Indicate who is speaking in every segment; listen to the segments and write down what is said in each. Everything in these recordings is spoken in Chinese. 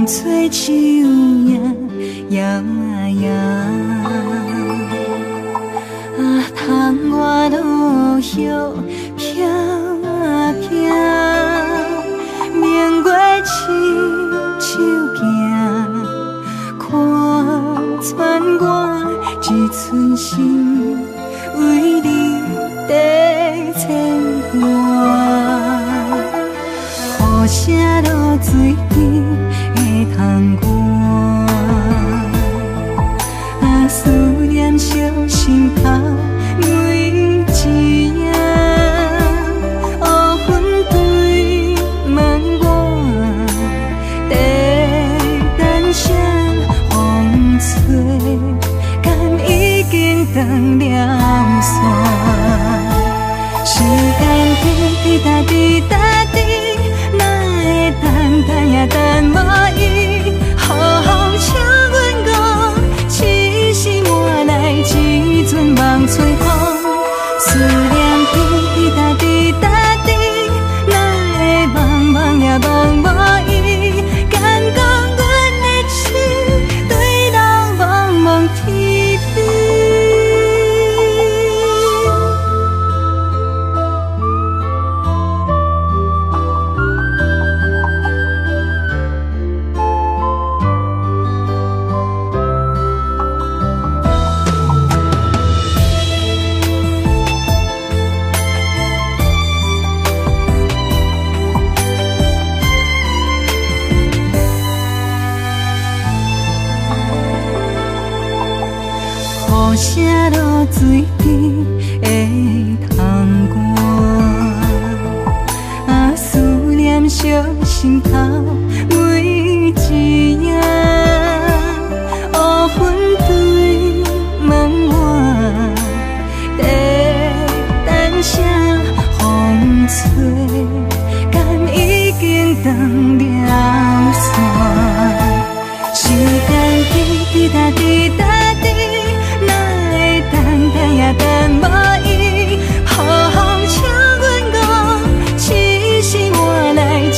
Speaker 1: 吹树影摇啊摇，啊，窗外落叶飘啊飘，明月亲手行，看穿我一寸心，为你在牵挂。雨声落水边会通看，啊，思念烧心头每一夜，乌云对问我，在等啥风吹，敢已经断了线？时间滴答滴答滴。等也等无伊，好风请阮讲，痴心换来一阵梦吹风。思念滴答滴答滴，哪会茫茫也茫无伊？敢讲阮的心对人茫茫天边。雨声落水边会通看，啊，思念烧心头每一夜，乌云对问我，在等啥风吹，敢已经断了线？时间滴答滴答滴。等也等无伊，好风请阮讲，痴心换来一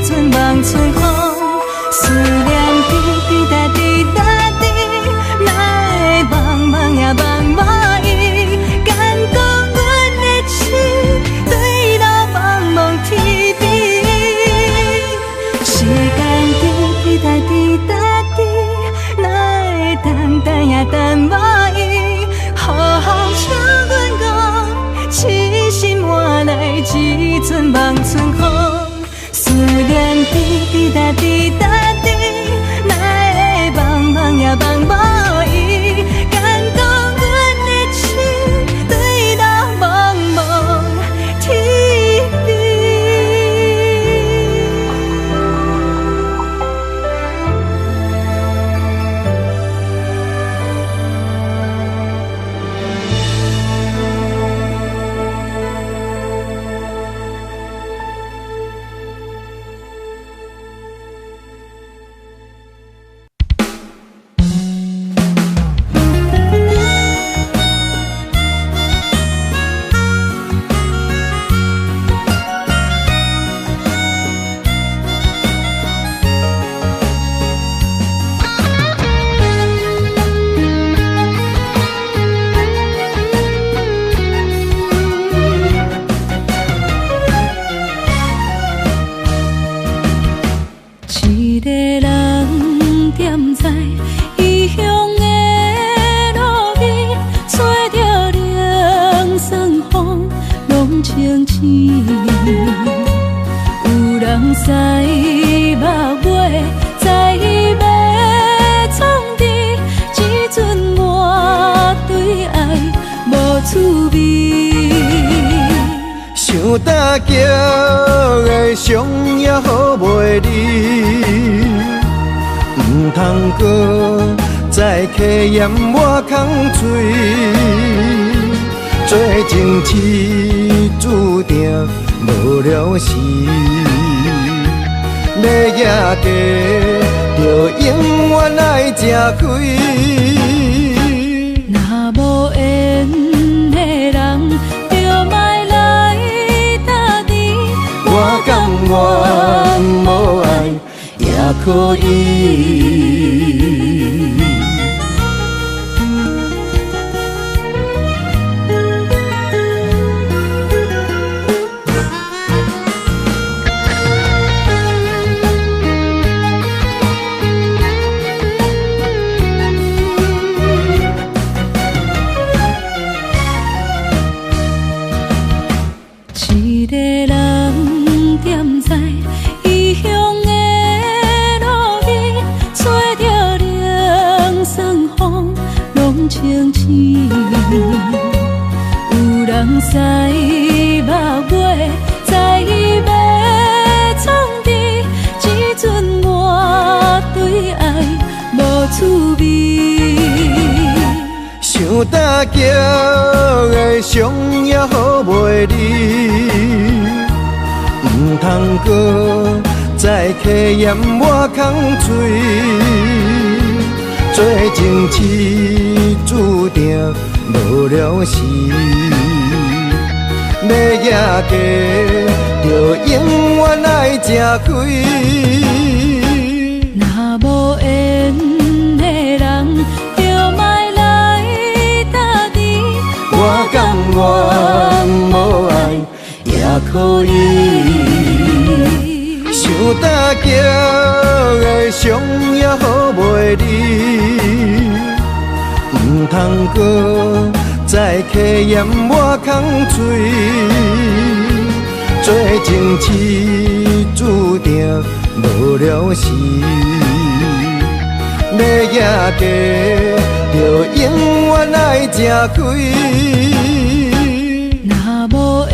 Speaker 1: 阵梦吹风。思念滴答滴答滴，哪会茫茫也茫无伊？敢讲阮的心对路茫茫天边。时间滴答滴答滴，哪会等也等无伊？好风请阮讲，痴心换来一阵梦春风。思念滴答滴答滴，哪会茫茫也茫无伊？敢讲阮的心对路茫茫天边。
Speaker 2: 想搭桥的伤也好袂离，唔通搁再客嫌我空嘴。做情痴注定无了时，要野地就永远爱吃亏。
Speaker 1: 若无缘的人，就莫来打你。
Speaker 2: 我甘愿无爱，也可以。
Speaker 1: 一个人踮在异乡的路边，吹着凉爽风，拢清醒。有人驶目尾，在伊要创治，这阵我对爱无趣味。
Speaker 2: 想搭桥的伤也好袂离，唔通搁再客嫌我空嘴，做情痴注定无了时，要野家就永远爱吃亏。
Speaker 1: 若无缘的人，就莫来搭敌。
Speaker 2: 我甘愿无爱也可以，想搭桥的伤也好袂离，唔通搁再客嫌我空嘴，做情痴注定无了时，要野家就永远爱吃亏。
Speaker 1: 若无缘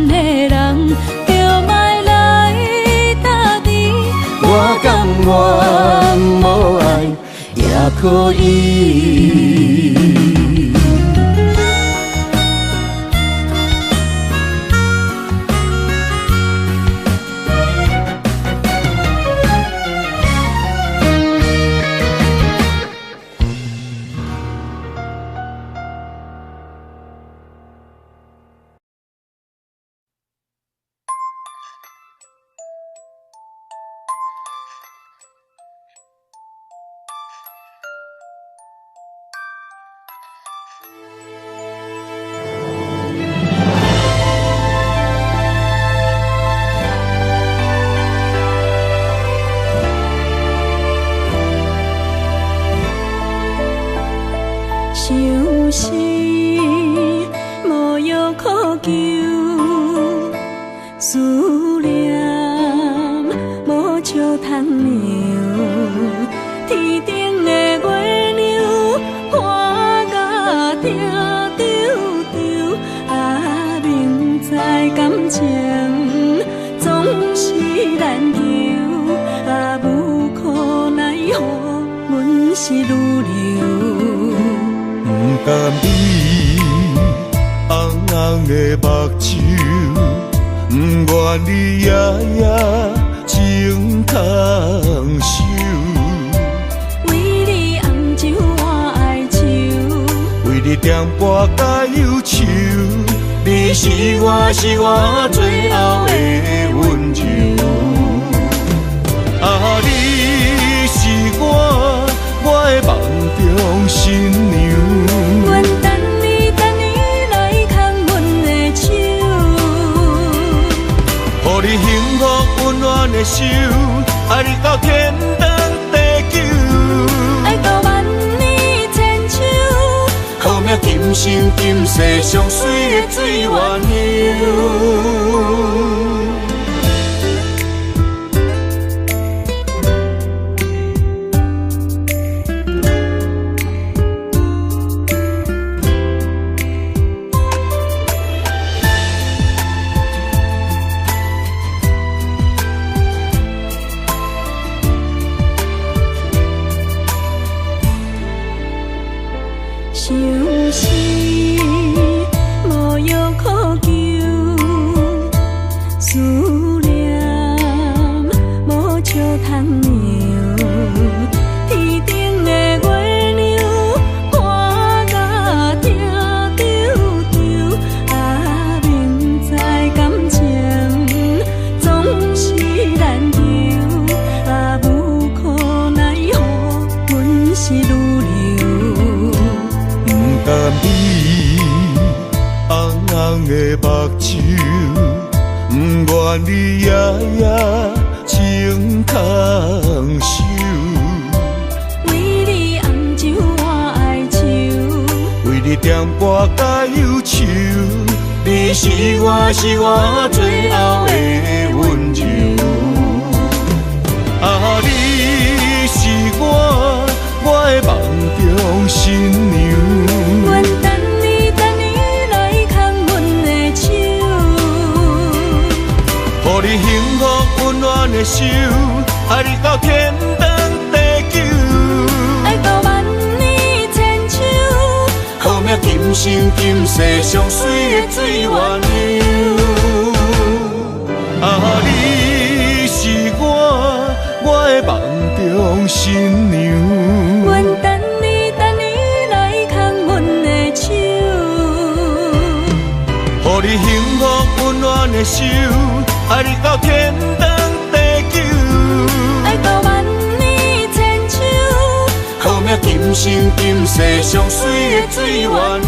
Speaker 1: 的人，就莫来搭敌。
Speaker 2: 我甘愿无爱也可以。
Speaker 1: 想是无药可救，思念无笑通留。天顶的月亮看甲定丢丢，啊，明知感情总是难求，啊，无可奈何，阮是愈流。
Speaker 2: 不甘你红红的目睭，不愿你夜夜情通受。
Speaker 1: 为你红酒换哀愁，
Speaker 2: 为你点拨甲忧愁，你是我最后的温柔。啊，你是我的梦中新娘。
Speaker 1: 阮等你来牵阮的手，
Speaker 2: 予你幸福温暖的手，爱你到天长地久，
Speaker 1: 爱到万年千秋，
Speaker 2: 好命今生今世上水的水缘由。
Speaker 1: 想是无药可
Speaker 2: 空的目睭，不愿你夜夜情空守。
Speaker 1: 为你红酒我爱抽，
Speaker 2: 为你点歌甲忧愁，你是我最后的温柔。啊，你是我的梦中新娘。
Speaker 1: 阮等你来牵阮的手，
Speaker 2: 予你幸福温暖的手，爱你到天长地久，
Speaker 1: 爱到万年千秋。
Speaker 2: 好命今生今世上水的水月娘。啊，你是我的梦中新娘。
Speaker 1: 阮等你来牵阮的手，
Speaker 2: 予你幸福温暖的手，爱你到天长地久，
Speaker 1: 爱到万年千秋。
Speaker 2: 好命今生今世上水的水月娘。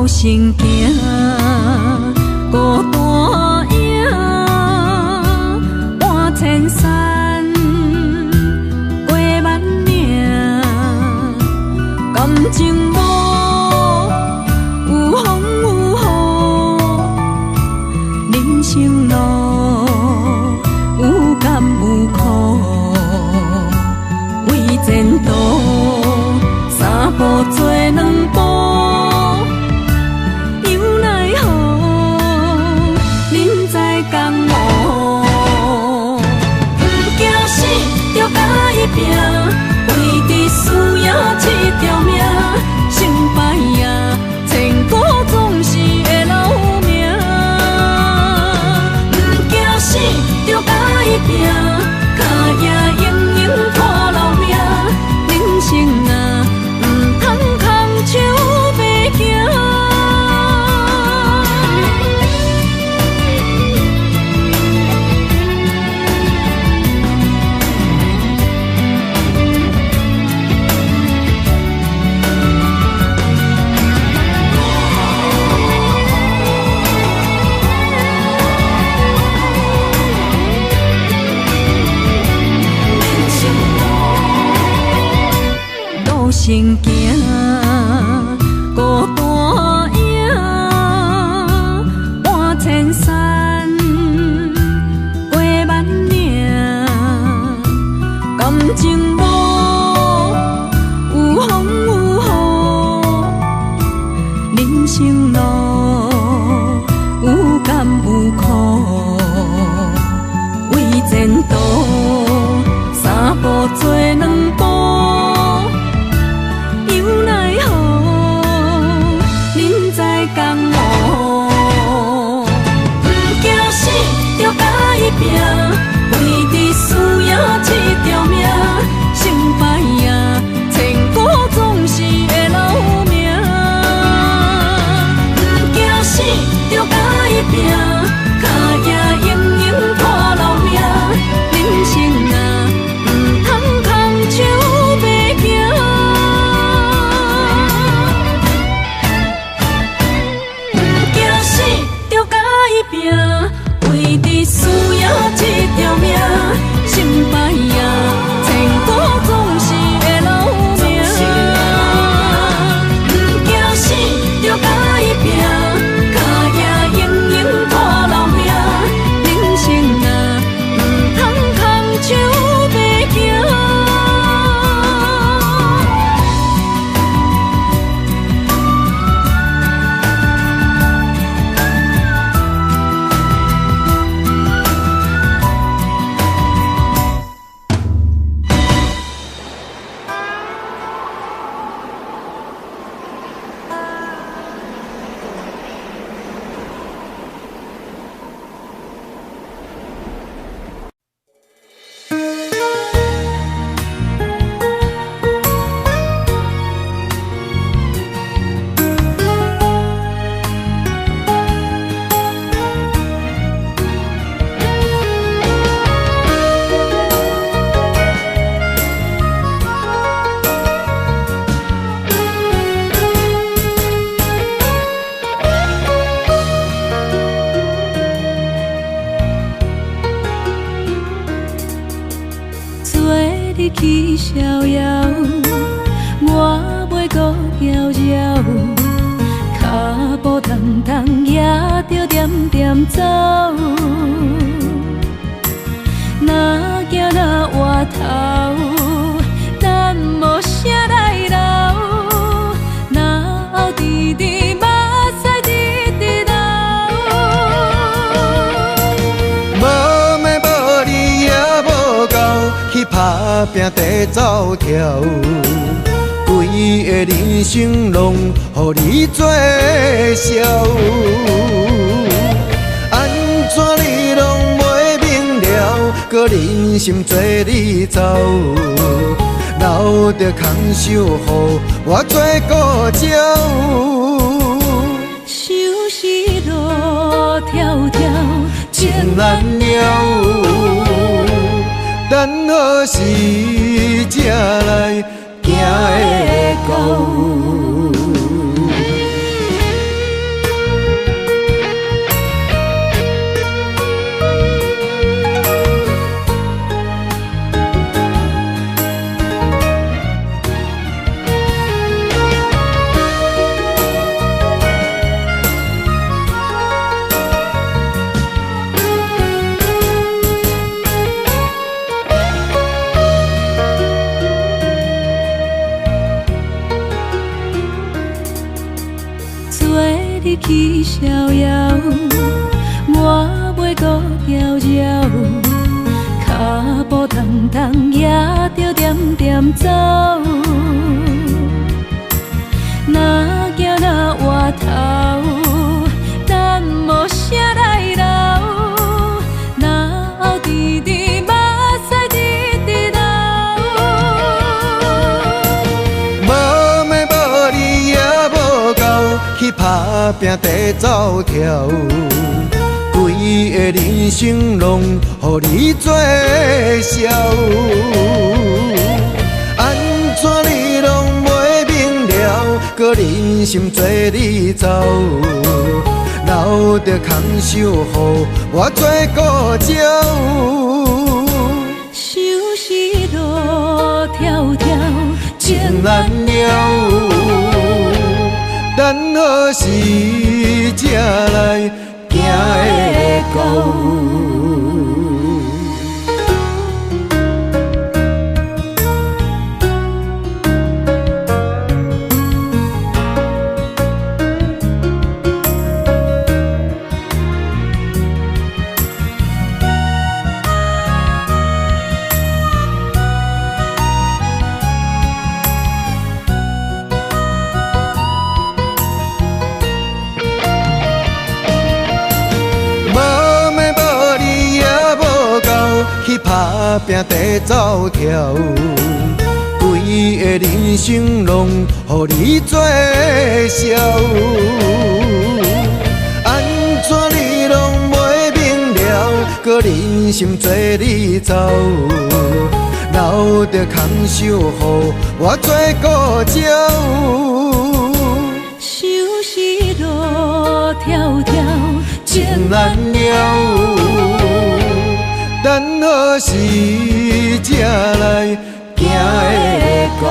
Speaker 1: 行行孤单影，半千山过万岭，感情路有风有雨，人生路有甘有苦，为前途三步做两步。为你需要这条命，成败呀，千古总是会留名。不惊死，就甲伊拼，脚也永永拖老命。人生啊，不通空手白行。行行孤单影，半千山过万岭，感情路有风有雨，人生路有甘有苦，为前途三步做两步。遥遥，脚步重重也着点点走。若行若回头，咱无啥来留。若后直直目屎直直流。
Speaker 2: 无眠无你也无够，去打拼地走跳。规个人生拢予你做笑，安怎你拢袂明了？搁忍心做你走，留着空手予我做顾鸟。
Speaker 1: 想是路迢迢，
Speaker 2: 情难了，等何时才来行会到？
Speaker 1: 去逍遥，我袂搁遥遥，脚步重重也着点点走。若行若回头，咱无啥来留。若后直直目屎直直流。
Speaker 2: 无眠无你也无够，去打拼地走跳。规个人生拢予你做笑，安怎你拢袂明了？搁忍心做你走，留着空手予我做顾鸟。
Speaker 1: 想是路迢迢，
Speaker 2: 情难了，等何时才来行会到？去打拼地走跳，规个人生拢予你做笑，安怎你拢袂明了？搁忍心做你走，留着空手予我做顾鸟。
Speaker 1: 想是路迢迢，
Speaker 2: 情难了，等何时才来行会到？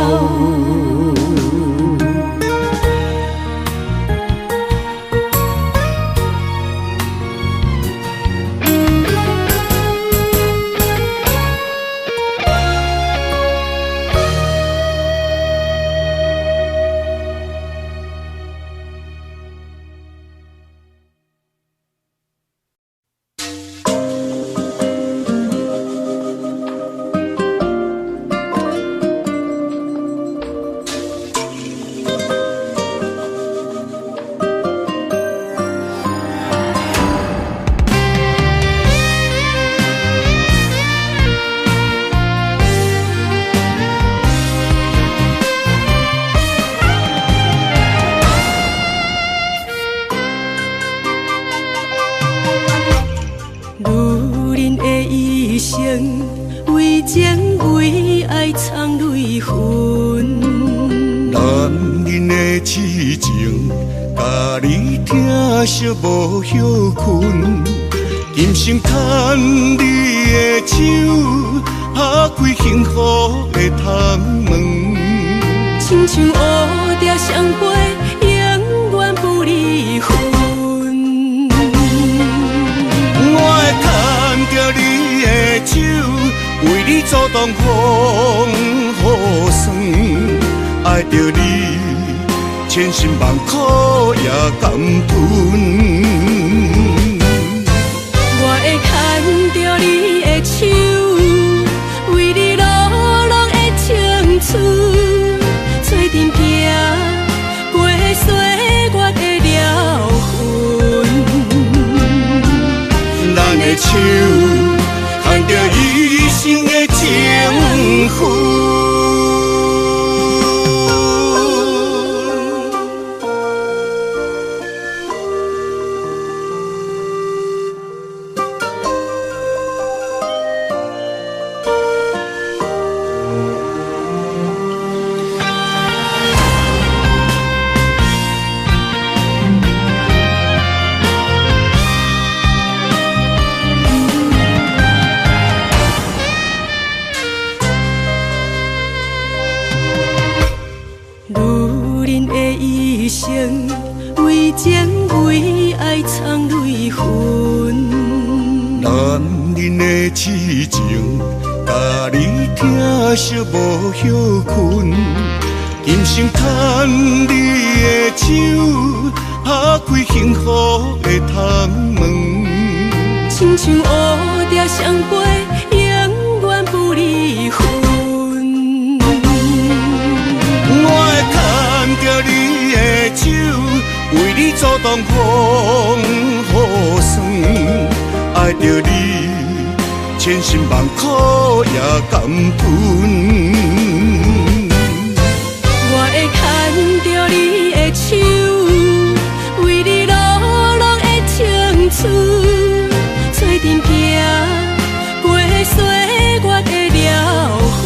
Speaker 1: 为情为爱藏泪痕，
Speaker 3: 男人的痴情，甲你疼惜无歇困。今生牵你的手，打开幸福的窗门。
Speaker 1: 亲像乌定相陪，永远不离分。
Speaker 3: 我会牵着你的手，为你阻挡风雨霜，爱着你，千辛万苦也甘吞。
Speaker 1: 我会牵着你的手，为你流浪的青春，做阵行过岁月的疗痕。
Speaker 3: 咱的手牵着一生的情分。
Speaker 1: 为情为爱藏泪痕，
Speaker 3: 男人的痴情，甲你疼惜无歇困。今生牵你的手，打开幸福的窗门。
Speaker 1: 亲像乌蝶相陪，永远不离分。
Speaker 3: 我会牵着你的手，为你阻挡风雨霜，爱着你，千辛万苦也甘吞。
Speaker 1: 我会牵着你的手，为你流浪的青春，做阵行过岁月的疗痕。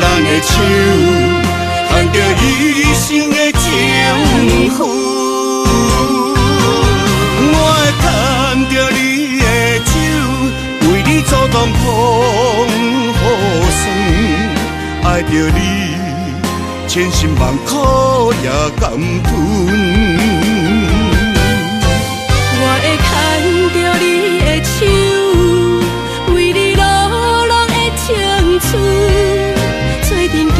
Speaker 3: 咱的手牵着一生的情分，我会牵着你的手，为你阻挡风雨霜，爱着你，千辛万苦也甘吞。
Speaker 1: 我会牵着你的手，为你流浪的青春，做阵行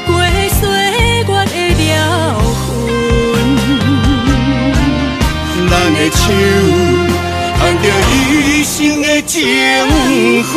Speaker 1: 过岁月的疗痕。
Speaker 3: 咱的手牵着一生的情分。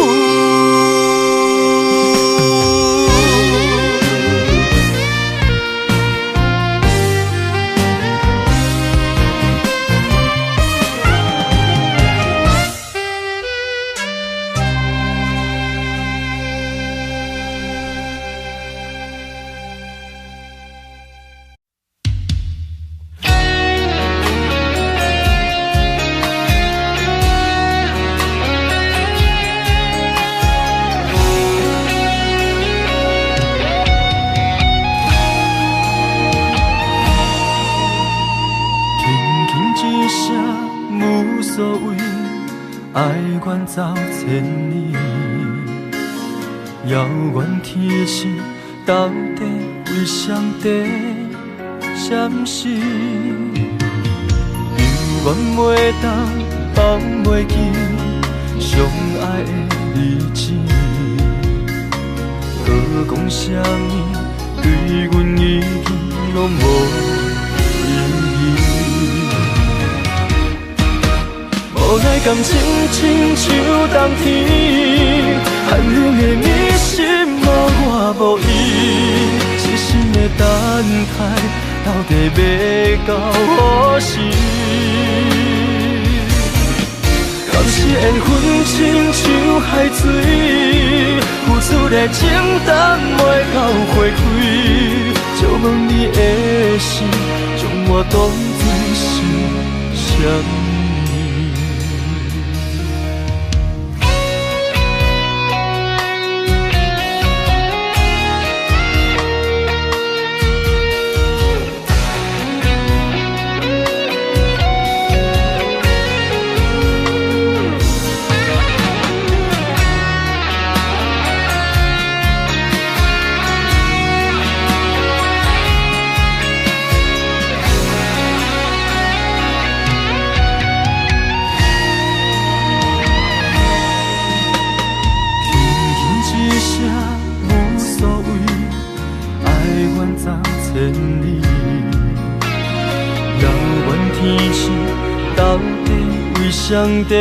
Speaker 4: 爱远走千里，遥远天星到底为谁在闪烁？永远袂当放袂记相爱的日子，搁讲啥物对阮已经拢无意义。无奈感情亲像冬天，寒冷的你心无我无伊，一心的等待，到底要到何时？感是缘分亲像海水，付出的情淡袂到花开，借问你的心，将我当作是啥物？走千里。遥远天星到底为上帝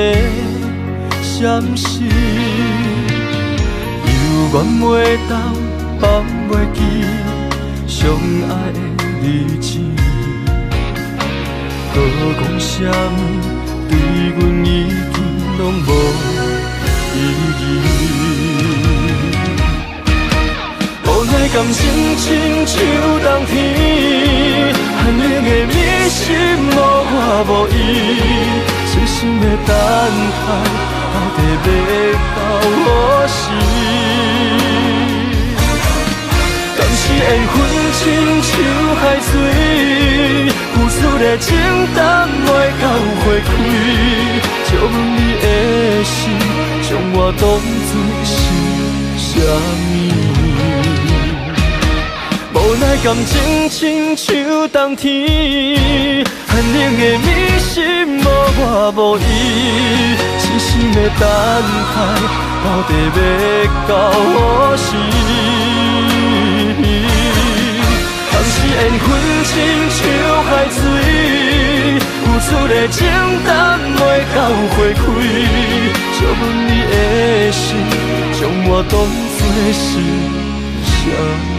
Speaker 4: 闪烁？犹原袂到，放袂记相爱的日子。搁讲啥物，对阮已经拢无意义。无奈感情亲像冬天，寒冷的迷失无我无依，痴心的等待，到底要到何时？敢是缘分亲像海水，付出的情淡袂到花开，借问你的心，将我当作是啥物？无奈感情亲像冬天，寒冷的迷失无我无依，痴心的等待，到底要到何时？当时缘分亲像海水，付出的情淡袂到花开，借问你的心，将我当作是啥物？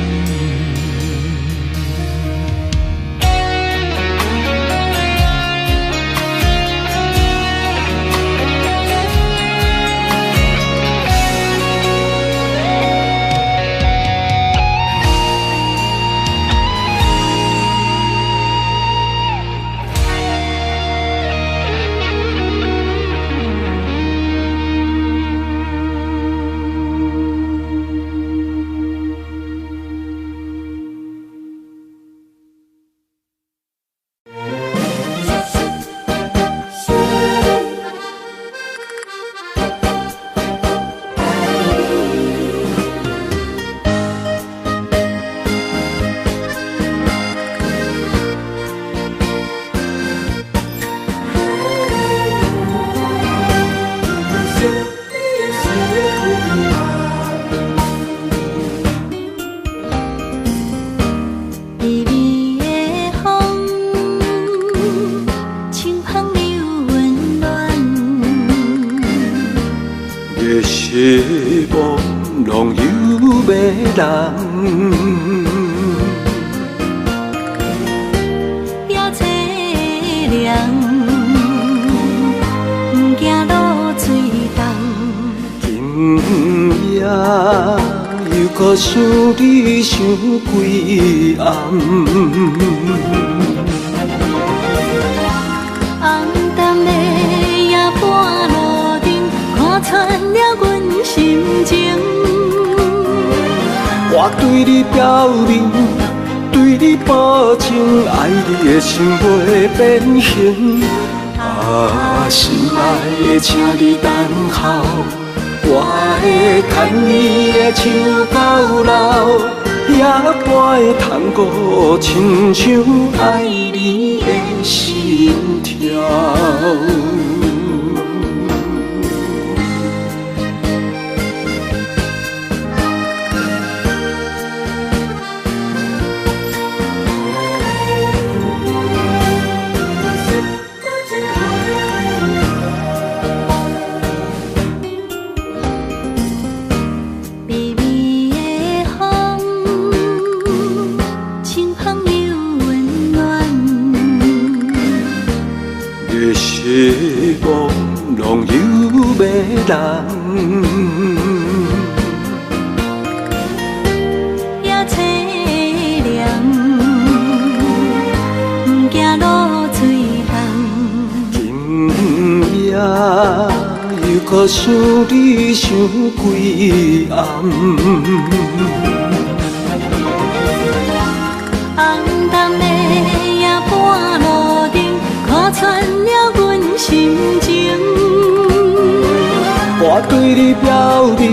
Speaker 5: 希望拢有要人，
Speaker 1: 也凄凉，不惊落水重。
Speaker 5: 今夜又搁想你想几暗，
Speaker 1: 红淡的夜半路灯，看穿了阮心情。
Speaker 5: 我对你表明，对你保证，爱你的心袂变形。心爱的，请你等候，我会牵你的手到老，也陪探戈，亲像爱你的心跳。希望拢有要人，
Speaker 1: 也凄凉，不惊落水重。
Speaker 5: 今夜又搁想你想几暗，
Speaker 1: 红淡的夜半路灯，看穿了阮心情。
Speaker 5: 我对你表明，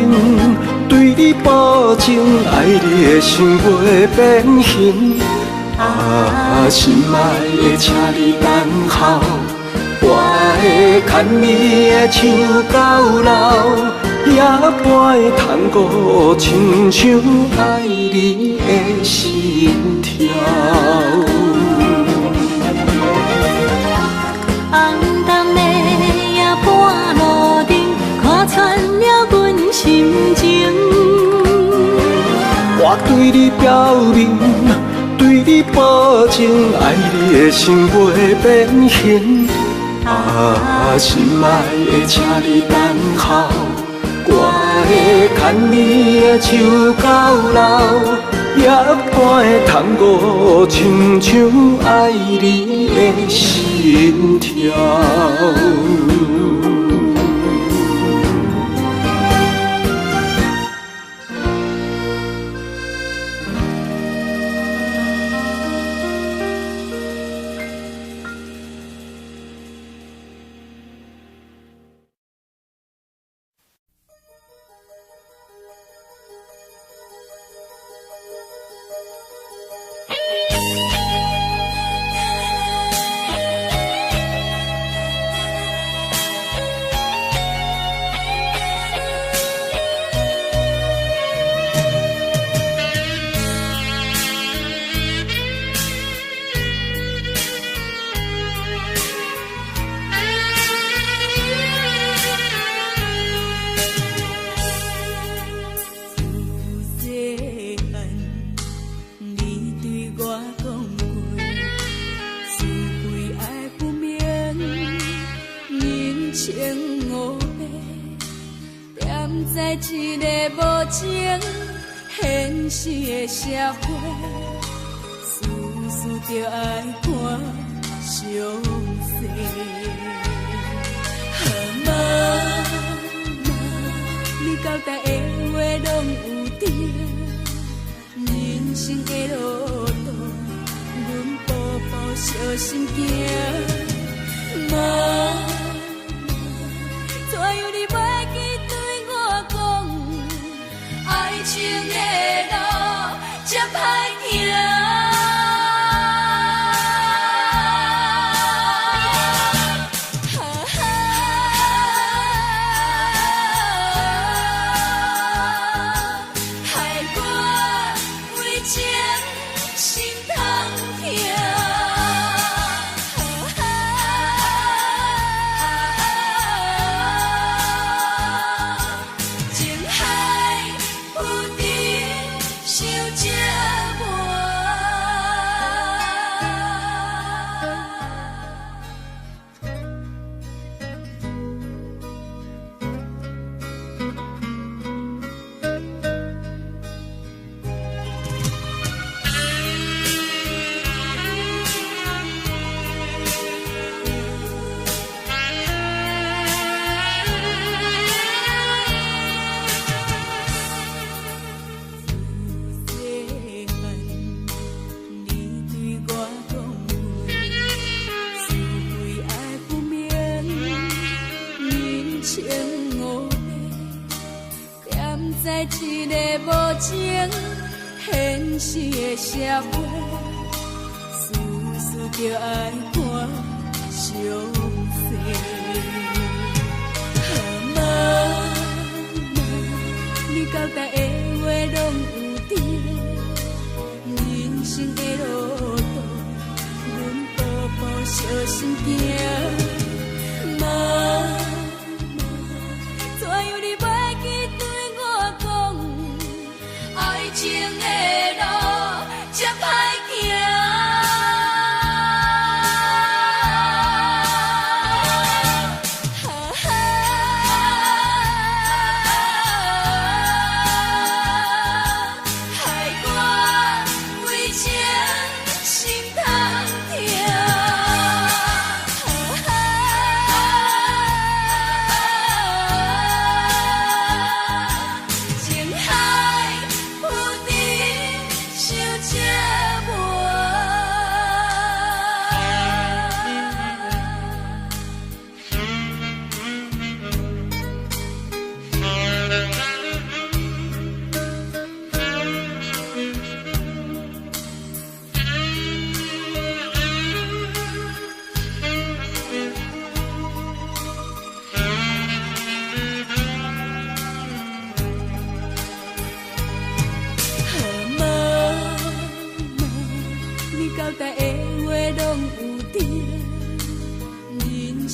Speaker 5: 对你保证，爱你的心袂变形。心爱的，请你等候，我会牵你的手到老，也陪探戈，亲像爱你的心。心跳。
Speaker 1: 红灯的夜半路灯，看穿了阮心情。
Speaker 5: 我对你表明，对你保证，爱你的心袂变形。心爱的，请你等候，我会牵你的手到老，夜半的窗户，亲像爱你的心跳。
Speaker 1: 在一个无情现实的社会，事事着爱看详细。妈，你交代的话拢有对，人生的路途，阮步步小心行。妈，怎样你袂记对我讲，爱情的路真歹行。在一个无情现实的社会，事事着爱看详细。妈，你交代的话拢有对，人生的路途，阮步步小心行。妈。怎样你袂记对我讲，爱情的路真歹行。害我为情心痛痛。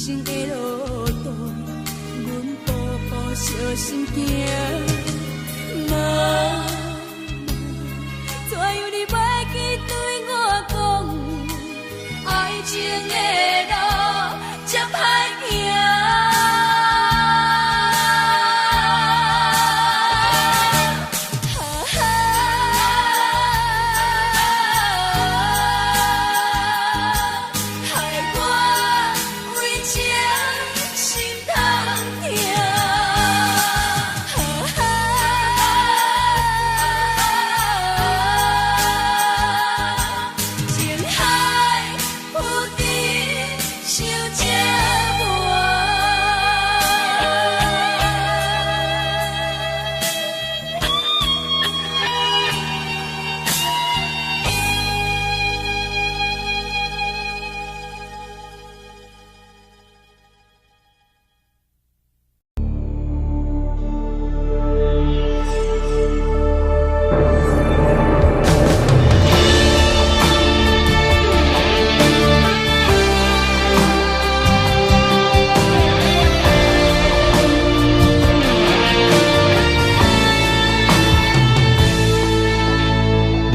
Speaker 1: 生的路途，阮步步小心行。妈，怎样你袂记对我讲，爱情的路这歹行？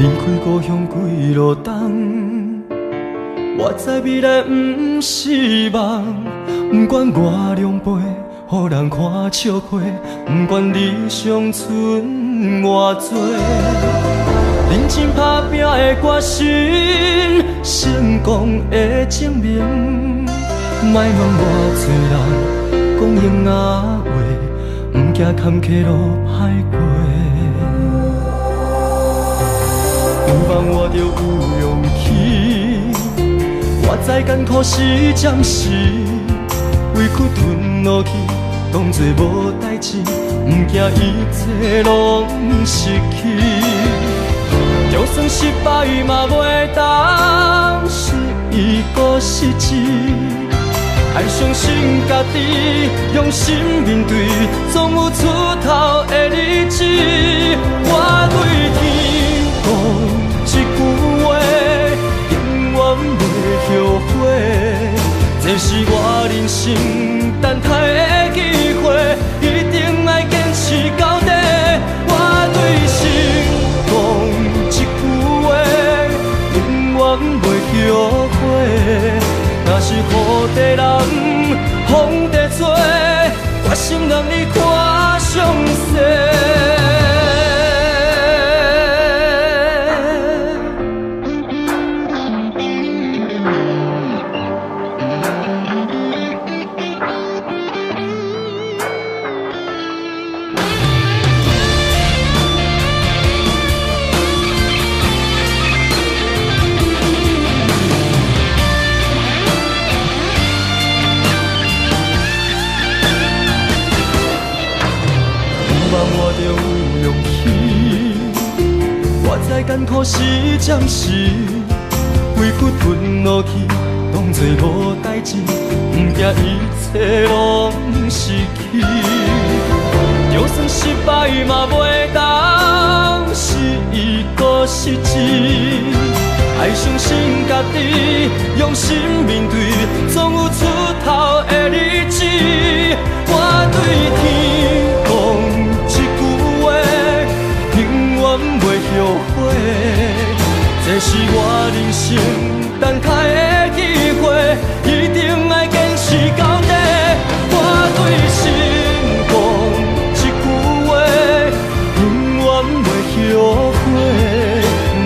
Speaker 4: 离开故乡几路东，我知未来不是梦。不管我两杯，予人看笑话，不管理想剩偌多，认真打拼的决心，成功的证明。莫问偌多人讲永仔话，不惊坎坷路歹过。有梦我就有勇气，我知艰苦是暂时，委屈吞落去，当作无代志，不惊一切拢失去。就算失败嘛袂当失意搁失志，爱相信家己，用心面对，总有出头的日子。我对天讲一句话，永远袂后悔。这是我人生等待的机会，一定要坚持到底。我对心讲一句话，永远袂后悔。若是雨地人，风地吹，决心让你看上世。艰苦是暂时，委屈吞落去，当作无代志，不惊一切拢失去。就算失败嘛袂当失意搁失志，爱相信家己，用心面对，总有出头的日子。我对天讲一句话，永远袂后悔。这是我人生等待的机会，一定要坚持到底。我对心讲一句话，永远袂后悔。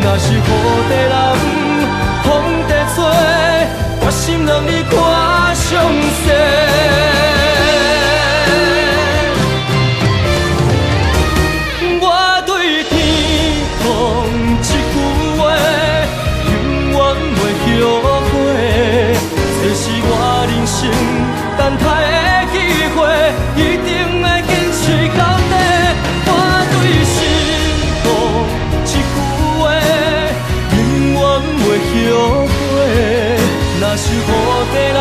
Speaker 4: 若是雨地人，风地吹，决心让你看上世。等待的机会，一定要坚持到底。我对心讲一句话，永远袂后悔。若是雨地人，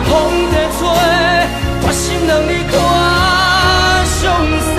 Speaker 4: 风地吹，决心让你看上世。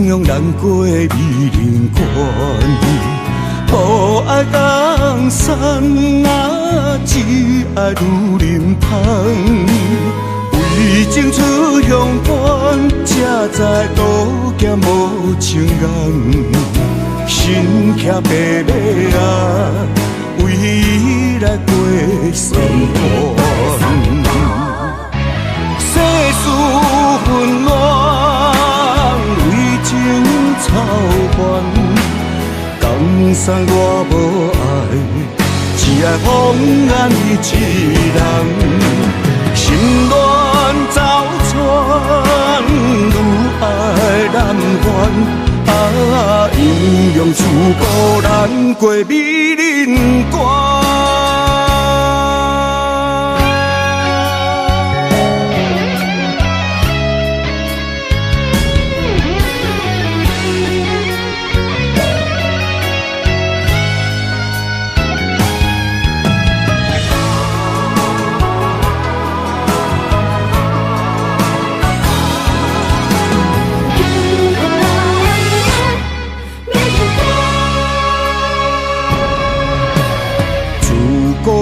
Speaker 3: 英勇难过的美人关。无爱江山啊，只爱女人芳。为情出乡关，才知路行无情人。身骑白马啊，为伊来过酸寒。世事纷乱，为情操烦。江山我无爱，只爱风眼伊一人。心乱走窜，愈爱难还。啊，英勇自古难过美人关。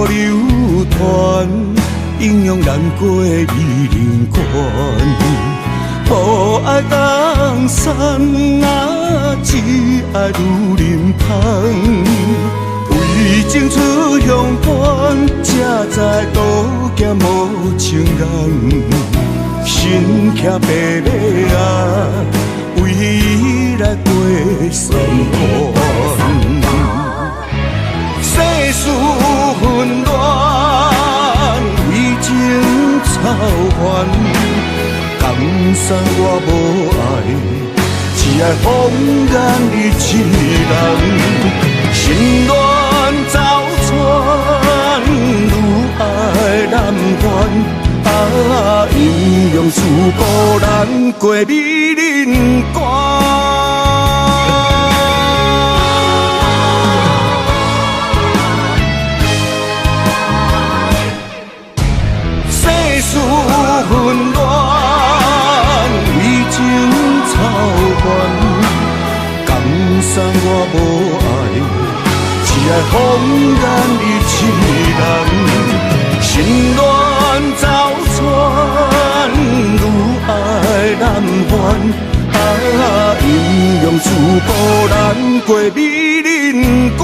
Speaker 3: 流传英勇难过的美人关，无爱江山啊，只爱女人芳。为情出乡关，才知路行无情人。身骑白马啊，为伊来过酸寒。世事纷乱，为情操烦。江山我无爱，只爱风眼伊一人。心乱走窜，愈爱难还。啊，英勇自古难过美人关。纷乱，为情操烦。江山我无爱，只爱风眼伊一人。心乱走窜，愈爱难还。啊，英勇自古难过美人关。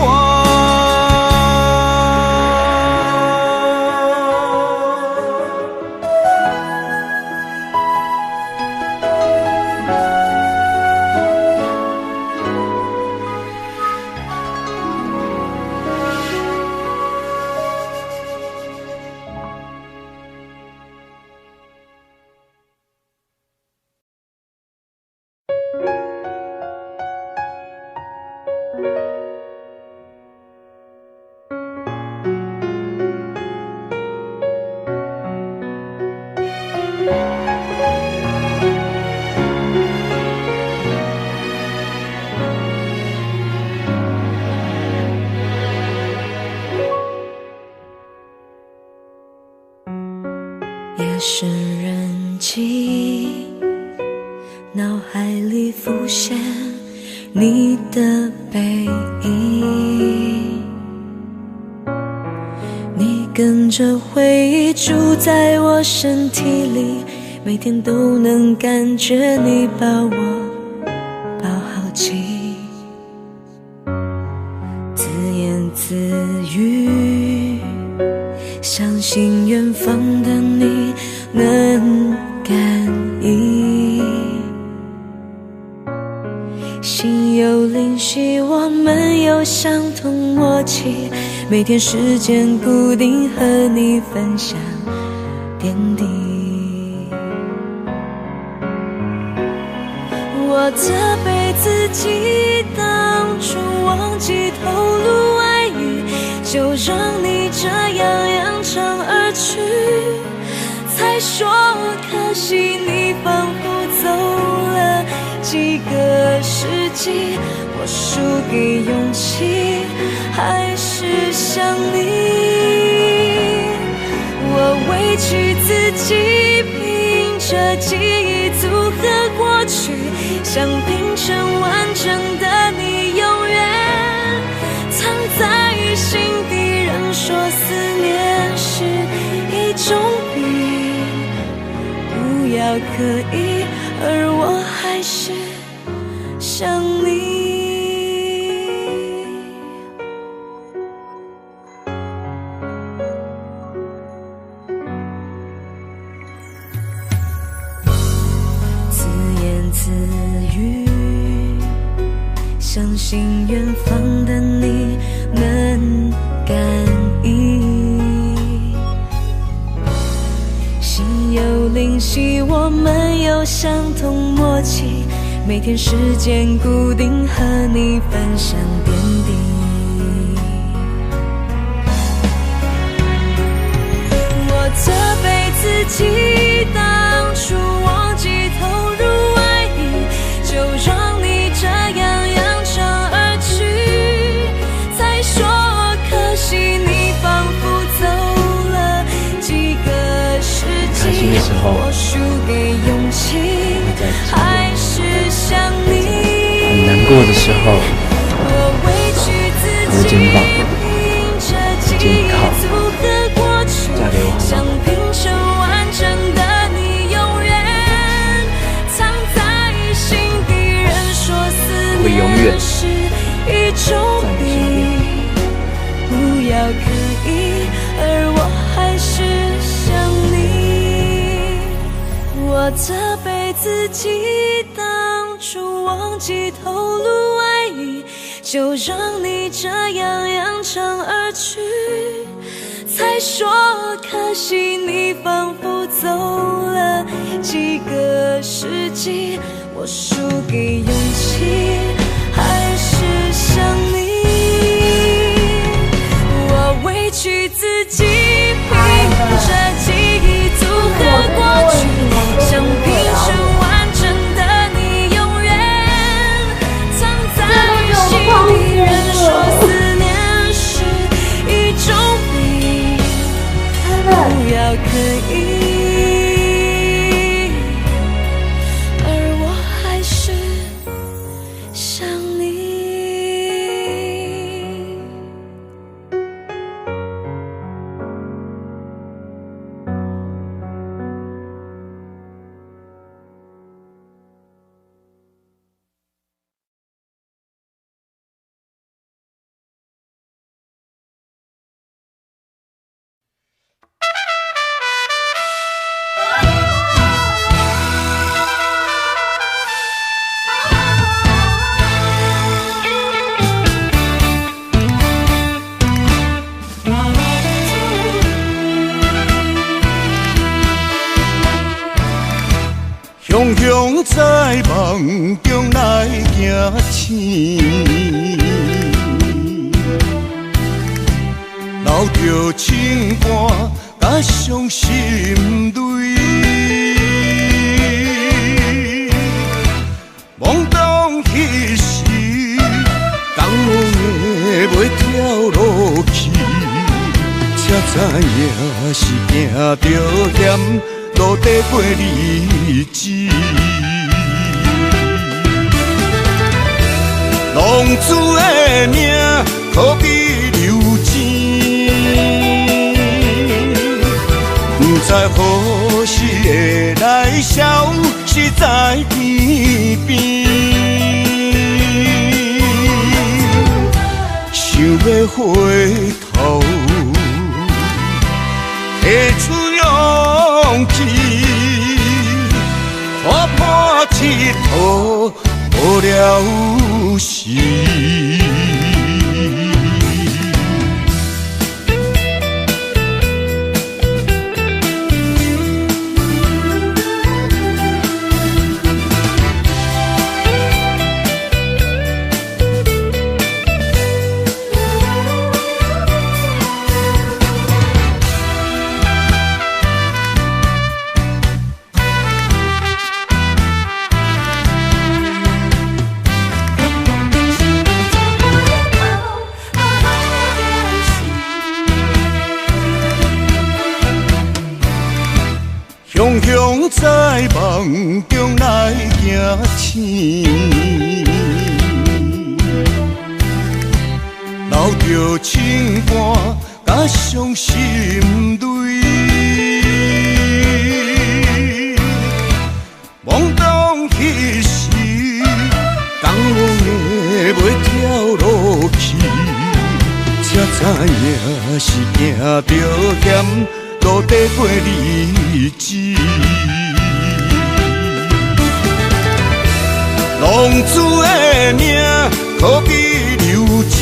Speaker 1: 夜深人静，脑海里浮现你的背影，你跟着回忆住在我身体里，每天都能感觉你把我抱好紧，自言自语，相信远方的你能感应，心有灵犀，我们有相同默契，每天时间固定和你分享点滴。我责备自己当初忘记透露爱意，就让你这样扬长而去，才说可惜你仿佛走了几个世纪，我输给勇气还是想你，我委屈自己，凭着记忆组合过去，想拼成完整的你，永远藏在心底。人说思念是一种病，不要刻意，而我还是想你。自言自语，相信远方的你能感应，心有灵犀，我们有相同默契，每天时间固定，和你分享点滴。我责备自己，当初忘记投入爱意，就让你这样扬长而去。再说可惜，你仿佛走了几个世纪，我输给勇气，还是想你。
Speaker 4: 很难过的时候，
Speaker 1: 我委屈自己，凭着记忆组合过去，想拼成完整的你，永远藏在心底。人说思念是一种病，不要刻意，而我还是想你。我责备自己，当初忘记透露爱意，就让你这样扬长而去。才说可惜，你仿佛走了几个世纪，我输给勇气，还是想你。我委屈自己，凭着记忆组合过去，想拼成完整的你，永远藏在心里。人说思念是一种病，不要刻意，而我还是想你。
Speaker 3: 雄雄在梦中来行醒，留着情歌甲伤心泪。懵懂彼时，感恩的袂跳落去，才知影是行着险。路底过日子，浪子的命可比流钱，不知何时会来消失在天边。想要回头，提出勇气，踏破铁土无了时。在梦中来行醒，留着情歌甲伤心泪。懵懂彼时，江拢的袂跳落去，才知影是行着险，路底过日子。浪子的命，可比流钱，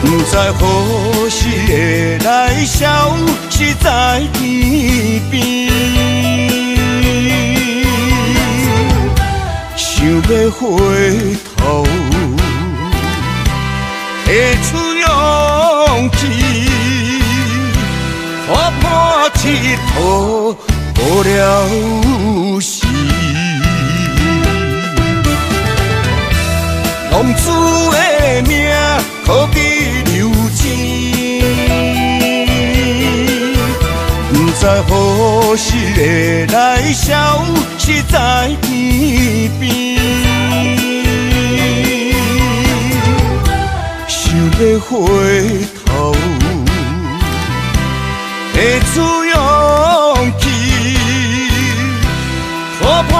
Speaker 3: 不知何时会来消，是在天边。想要回头，会出勇气，看破铁土无了时。浪子的命，可比流钱，不知何时会来消，是在天边。想要回头，会出勇气，看破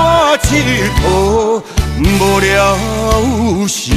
Speaker 3: 铁土无了时。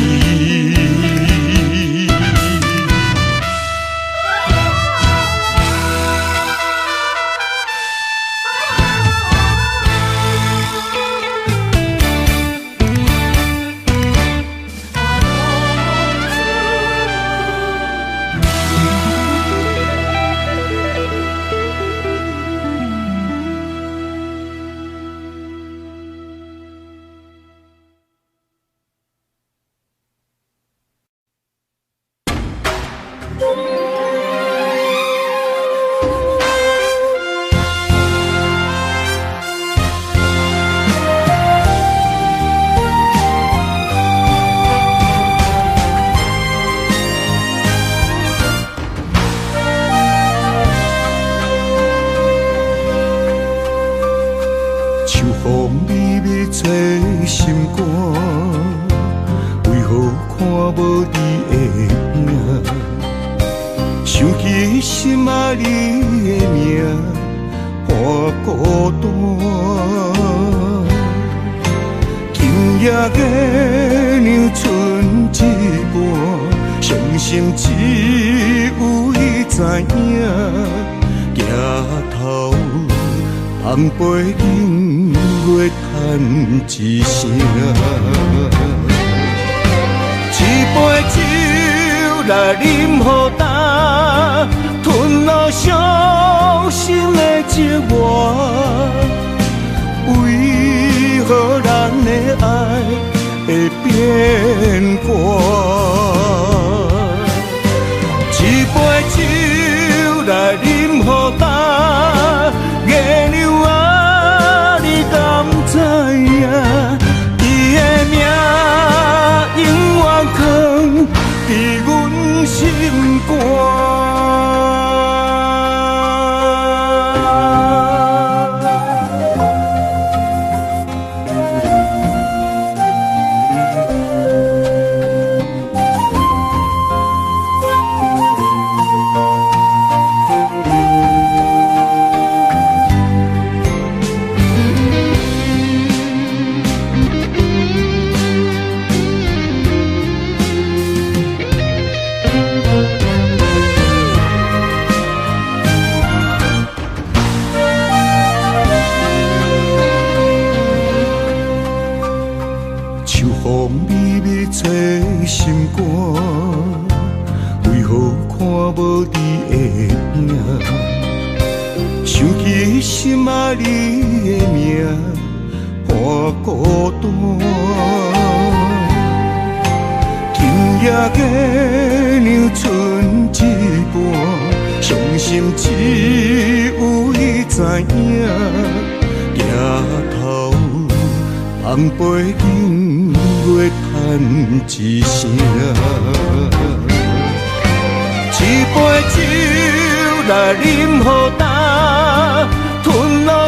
Speaker 5: 来饮予干，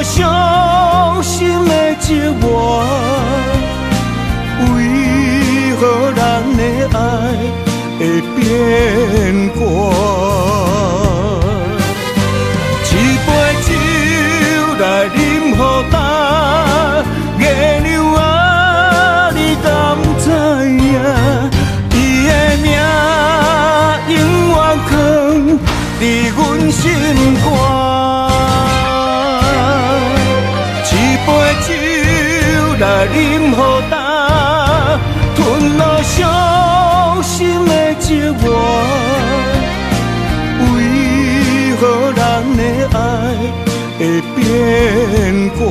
Speaker 3: 伤心的寂寞，为何人的爱会变卦？一杯酒来饮予干，月亮啊，你敢知影？伊的名永远藏伫阮心肝。一杯酒来饮予干，吞落伤心的寂寞。为何人的爱会变卦？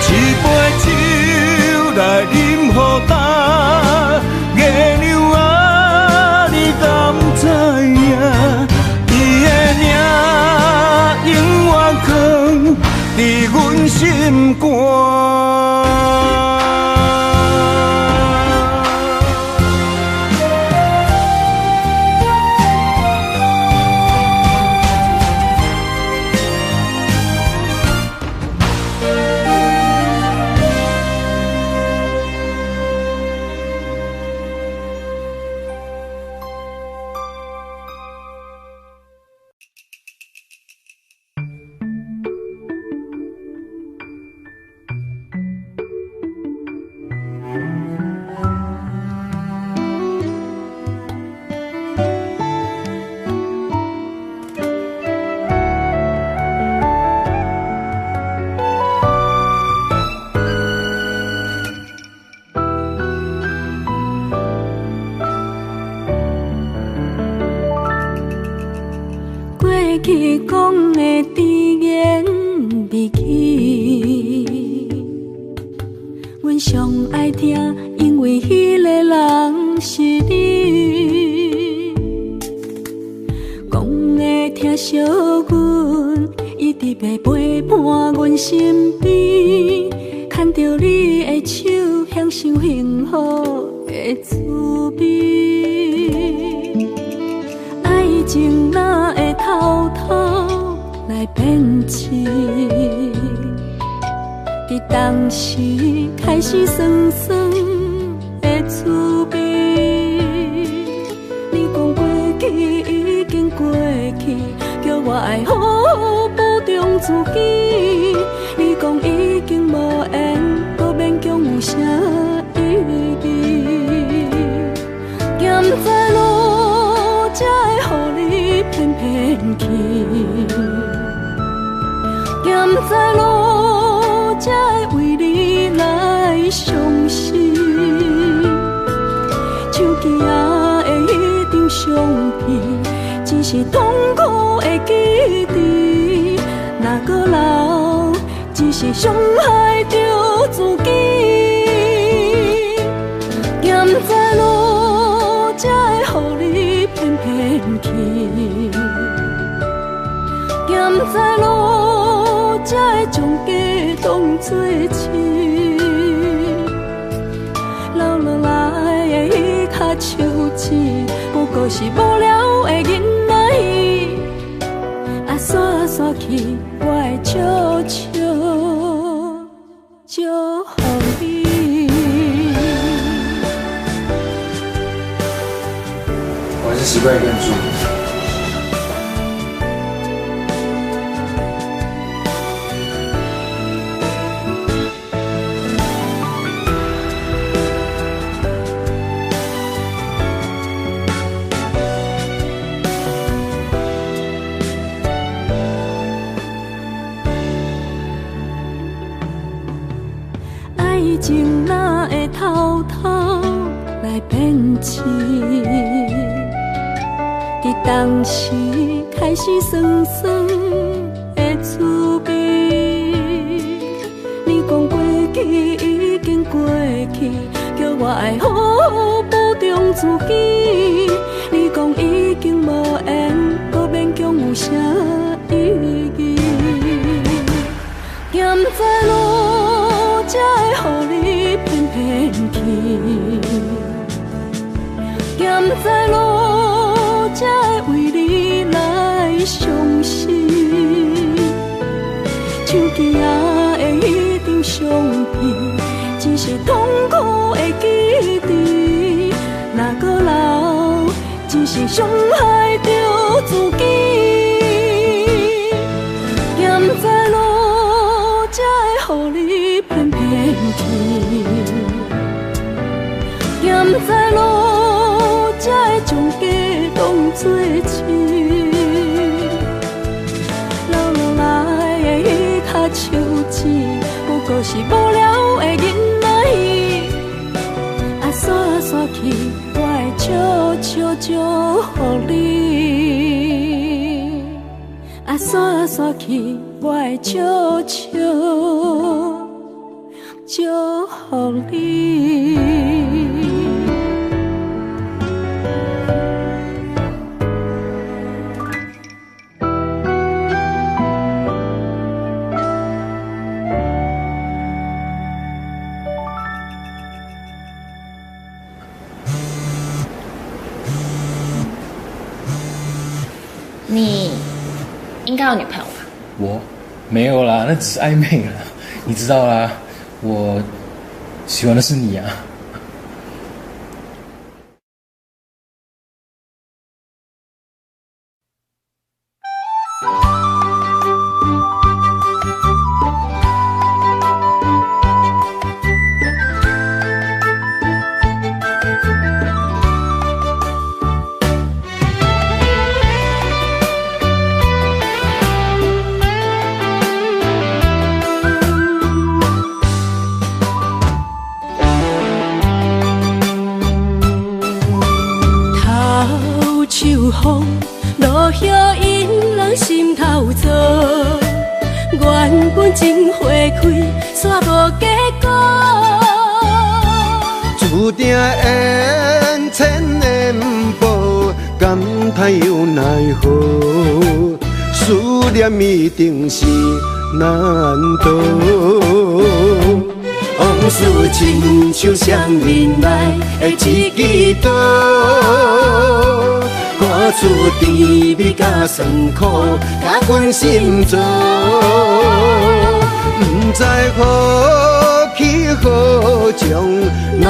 Speaker 3: 一杯酒来饮予干，月亮啊，你敢知影？伊的名永远藏伫阮心肝。
Speaker 1: 去讲的甜言蜜语，阮上爱听，因为迄个人是你。讲的疼惜阮，一直要陪伴阮身边，牵着你的手，享受幸福的滋味。爱情哪会偷偷来骗痴？伫当时开始酸酸的滋味。你讲过去已经过去，叫我爱好好保重自己。你讲已经无缘，搁勉强有啥意义？咸在路才会予你偏偏去，咸在路才会为你来伤心。手机仔的迄张相片，只是痛苦的记忆。若搁留，只是伤害着自己。咸在路才会予你偏偏去，咸在路才会将家当作亲。流落来的迄颗手指，不过是无聊的囡仔戏。啊，煞煞去，我会笑笑祝福你。
Speaker 6: 我还是习惯一个人住。
Speaker 1: 爱情哪会偷偷来骗痴？伫当时开始酸酸的滋味。你讲过去已经过去，叫我爱好好保重自己。你讲已经无缘，搁勉强有啥意义？咸在路才会予你偏偏去，咸在路才会为你来伤心。耳的迄张相片，只是痛苦的记忆。若搁留，只是伤害着自己。咸在路，才会予你偏偏去。咸在路，才会将家当作亲。流落来的迄颗手指，不过是无聊的囡仔戏。啊煞煞去，我会笑笑笑予你。啊煞煞去，我会笑笑笑予你。
Speaker 7: 你应该有女朋友吧？
Speaker 6: 我没有啦，那只是暧昧啦，你知道啦，我喜欢的是你啊。
Speaker 1: 风落叶引人心头躁，原本情花开，煞无结果。
Speaker 2: 注定缘千年报，感叹又奈何？思念一定是难渡。往事亲像双面来的一支刀，看出甜蜜甲酸苦，甲阮心做。不知何去何从，哪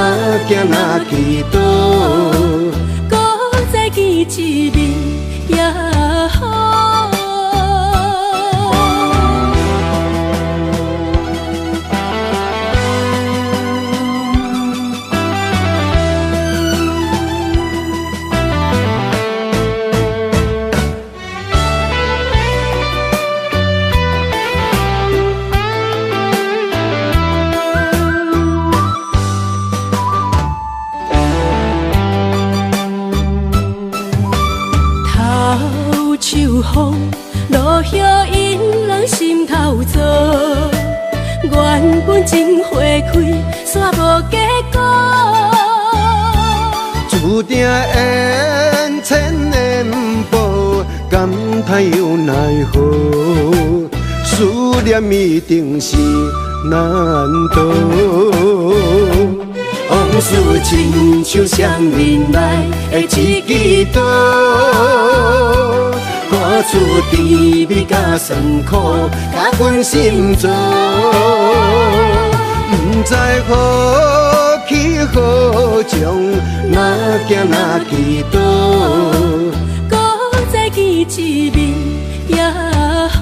Speaker 2: 行哪去倒？
Speaker 1: 搁再见一面也好。风落叶引人心头躁，原本情花开，煞无结果。
Speaker 2: 注定缘千年报，感叹又奈何？思念一定是难渡。往事亲像双面来的一支刀，看出甜蜜甲酸苦，甲阮心做。不知何去何从，哪行哪去倒？
Speaker 1: 搁再见一面也好。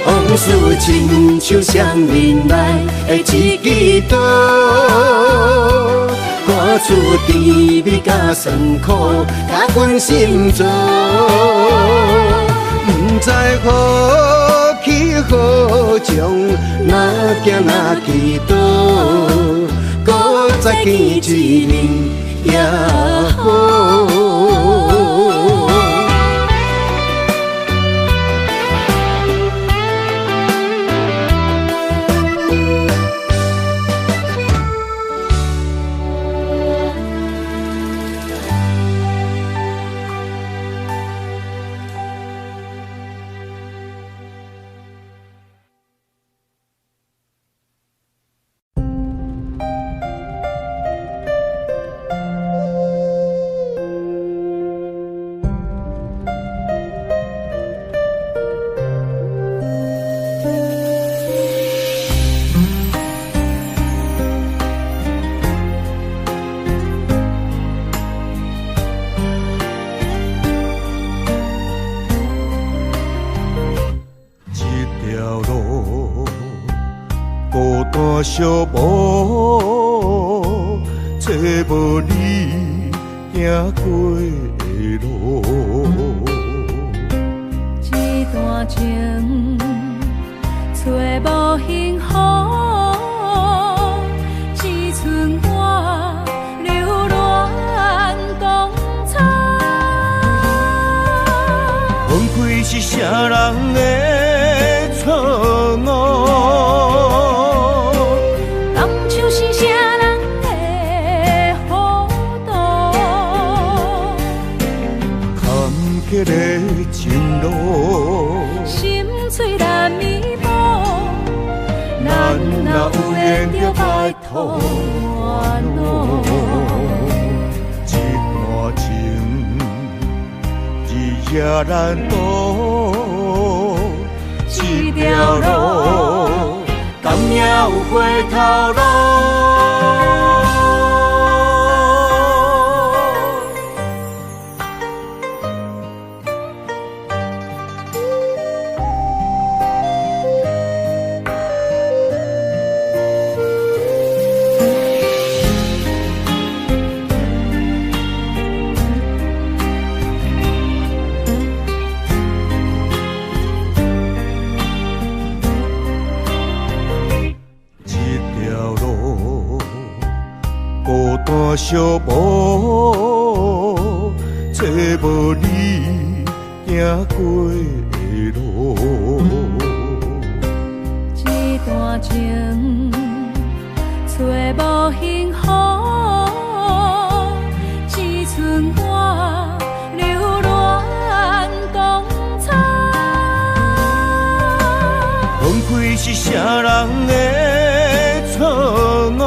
Speaker 2: 往事亲像双面来的一支刀，看出甜蜜甲酸苦，甲阮心做。不知何去何从，哪行哪去倒？搁再见一面也好。
Speaker 3: 寂寞，找无你行过的路。
Speaker 1: 这段情找无幸福，只剩我流浪讲草。
Speaker 3: 分开是啥人的错误？
Speaker 1: 当初是啥人的糊涂？
Speaker 3: 坎坷的情路，
Speaker 1: 心碎难弥补，咱若有缘就拜托我路。
Speaker 3: 一段情，日夜难渡，这条路，敢也有回头路？寂寞，找无你行过的路。
Speaker 1: 这段情找无幸福，只剩我流浪讲草。
Speaker 3: 分开是啥人的错误？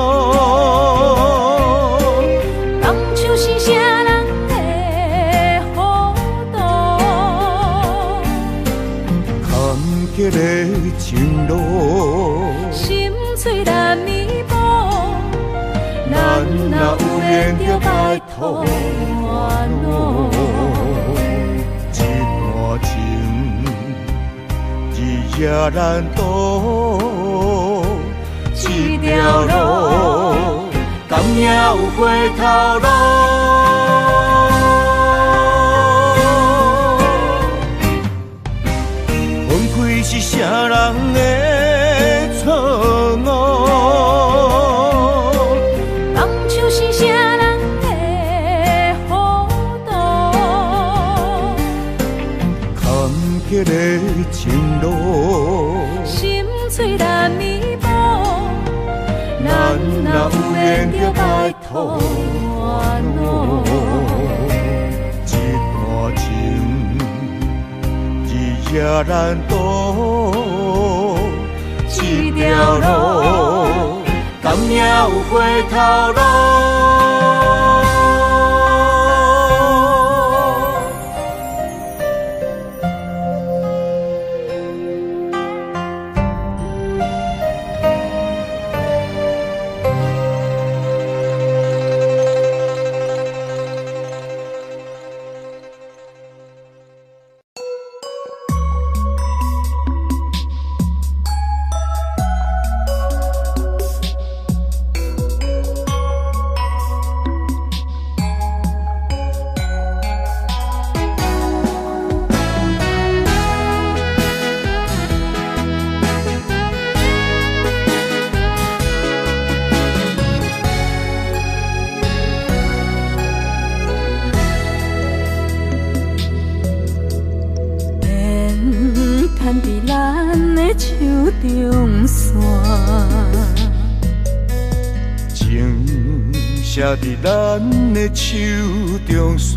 Speaker 3: 的情路，
Speaker 1: 心碎难弥补，咱若有缘就拜托我路。
Speaker 3: 一段情，日夜难渡，这条路，敢也有回头路？是啥人的错误？
Speaker 1: 当初是啥人的糊涂？
Speaker 3: 坎坷的情路，
Speaker 1: 心碎难弥补，咱若有缘就拜托我路。
Speaker 3: 一段情，日夜难渡，这条路，敢也有回头路？
Speaker 1: 中线，
Speaker 3: 情写伫咱的手中线，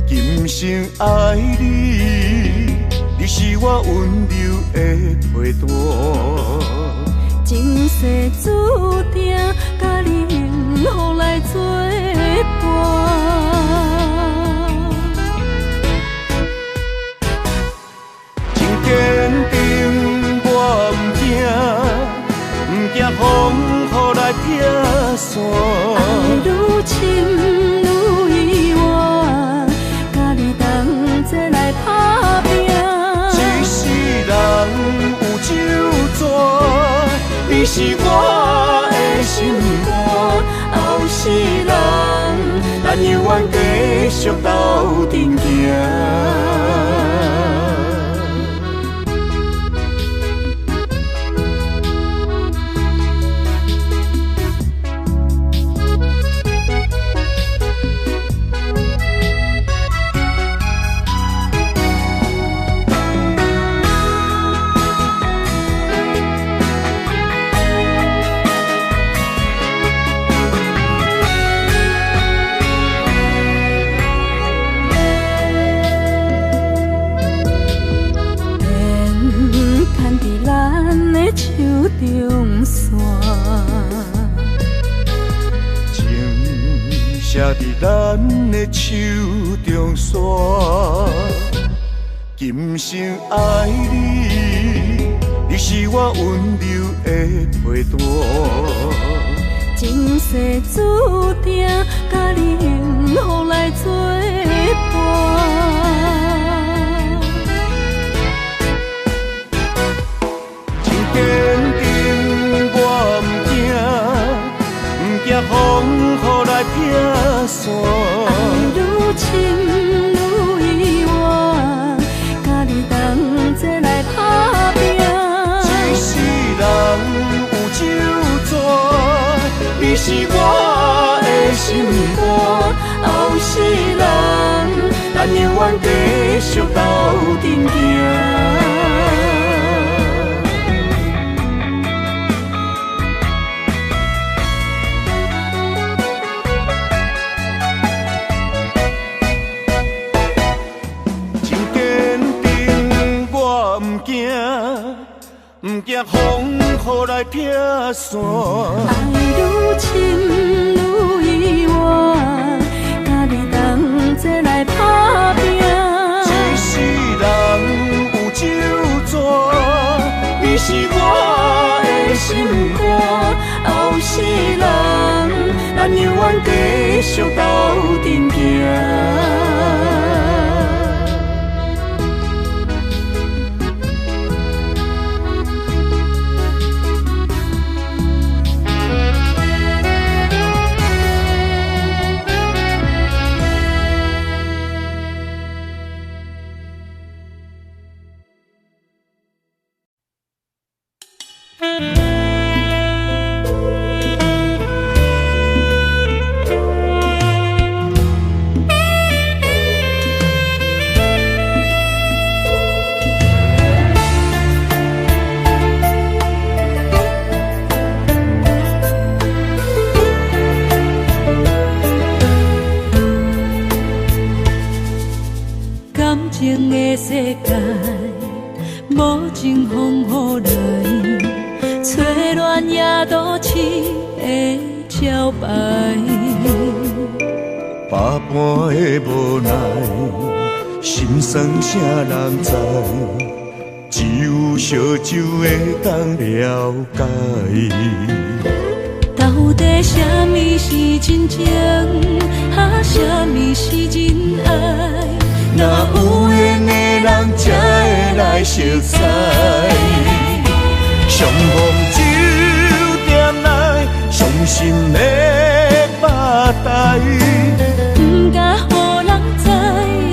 Speaker 3: 今生爱你，你是我温柔的陪伴。
Speaker 1: 前世注定，甲你幸福来作伴。
Speaker 3: 坚定，我不惊风雨来拆散。
Speaker 1: 爱愈深愈远，甲你同齐来打拼。
Speaker 3: 一世人有酒泉，咱永远继续斗阵行。
Speaker 1: 中线，
Speaker 3: 情写伫咱的手中线，今生爱你，你是我温柔的陪伴。
Speaker 1: 前世注定，甲你幸福来作伴。
Speaker 3: 坚定我不惊，不惊风雨来劈线。
Speaker 1: 爱愈深愈意外，甲你同齐来打拼。
Speaker 3: 一世人有酒泉，你是我的心肝。后世人，咱永远继续斗阵行。不惊风雨来劈线，
Speaker 1: 爱愈深愈意外，甲你同齐来打拼。
Speaker 3: 一世人有酒泉，你是我的心肝。后世人，咱永远继续斗阵行。
Speaker 1: 情的世界，无情风雨来，吹乱夜都市的招牌。
Speaker 3: 百般的无奈，心酸啥人知？只有烧酒的当了解。
Speaker 1: 到底什么是真情？什么是真爱？
Speaker 3: 若有缘的人才会来熟悉，相逢酒店内，伤心的巴台，
Speaker 1: 不敢予人知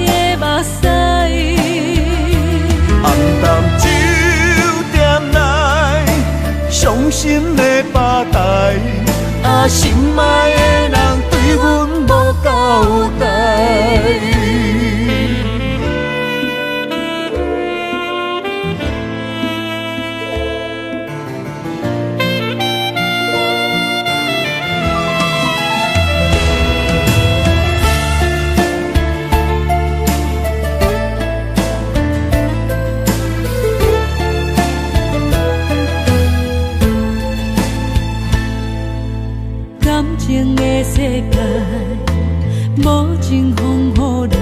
Speaker 1: 的目屎。
Speaker 3: 暗淡酒店内，伤心的巴台，心爱的人对阮无交代。
Speaker 1: 情的世界，无情风雨来，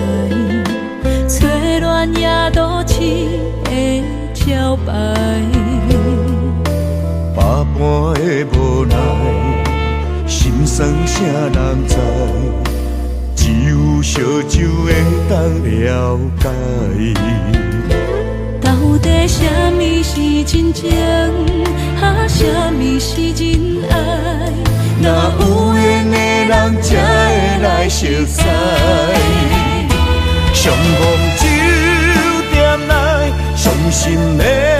Speaker 1: 吹乱夜都市的招牌。
Speaker 3: 百般的无奈，心酸啥人知？只有烧酒的当了解。
Speaker 1: 到底什么是真情？什么是真爱？
Speaker 3: 若有缘的人才会来熟悉。相逢酒店内，伤心的。